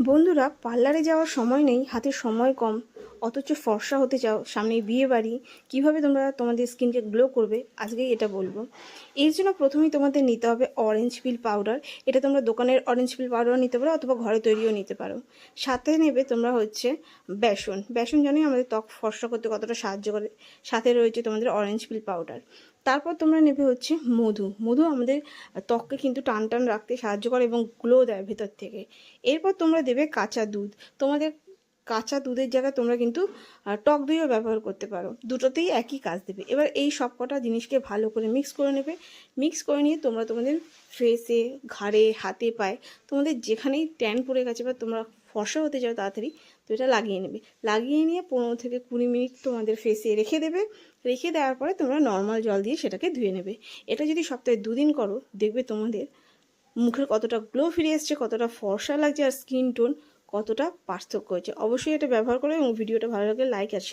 বন্ধুরা, পার্লারে যাওয়ার সময় নেই, হাতে সময় কম, অথচ ফর্সা হতে চাও, সামনে বিয়ে বাড়ি, কীভাবে তোমরা তোমাদের স্কিনকে গ্লো করবে আজকেই এটা বলবো। এর জন্য প্রথমেই তোমাদের নিতে হবে অরেঞ্জ পিল পাউডার। এটা তোমরা দোকানের অরেঞ্জ পিল পাউডারও নিতে পারো অথবা ঘরে তৈরিও নিতে পারো। সাথে নেবে তোমরা হচ্ছে বেসন। বেসন জানোই আমাদের ত্বক ফর্সা করতে কতটা সাহায্য করে। সাথে রয়েছে তোমাদের অরেঞ্জ পিল পাউডার। তারপর তোমরা নেবে হচ্ছে মধু। মধু আমাদের ত্বককে কিন্তু টান টান রাখতে সাহায্য করে এবং গ্লো দেয় ভেতর থেকে। এরপর তোমরা দেবে কাঁচা দুধ। তোমাদের কাঁচা দুধের জায়গায় তোমরা কিন্তু টক দইও ব্যবহার করতে পারো, দুটোতেই একই কাজ দেবে। এবার এই সব কটা জিনিসকে ভালো করে মিক্স করে নেবে। মিক্স করে নিয়ে তোমরা তোমাদের ফেসে, ঘাড়ে, হাতে, পায়ে, তোমাদের যেখানেই ট্যান পড়ে গেছে বা তোমরা ফর্সা হতে চাও তাড়াতাড়ি, তো এটা লাগিয়ে নেবে। লাগিয়ে নিয়ে 15 থেকে 20 মিনিট তোমাদের ফেসে রেখে দেবে। রেখে দেওয়ার পরে তোমরা নর্মাল জল দিয়ে সেটাকে ধুয়ে নেবে। এটা যদি সপ্তাহে 2 দিন করো, দেখবে তোমাদের মুখের কতটা গ্লো ফিরে এসছে, কতটা ফর্সা লাগছে, আর স্কিন টোন কতটা পার্থক্য হয়েছে। অবশ্যই এটা ব্যবহার করো এবং ভিডিওটা ভালো লাগলে লাইক আর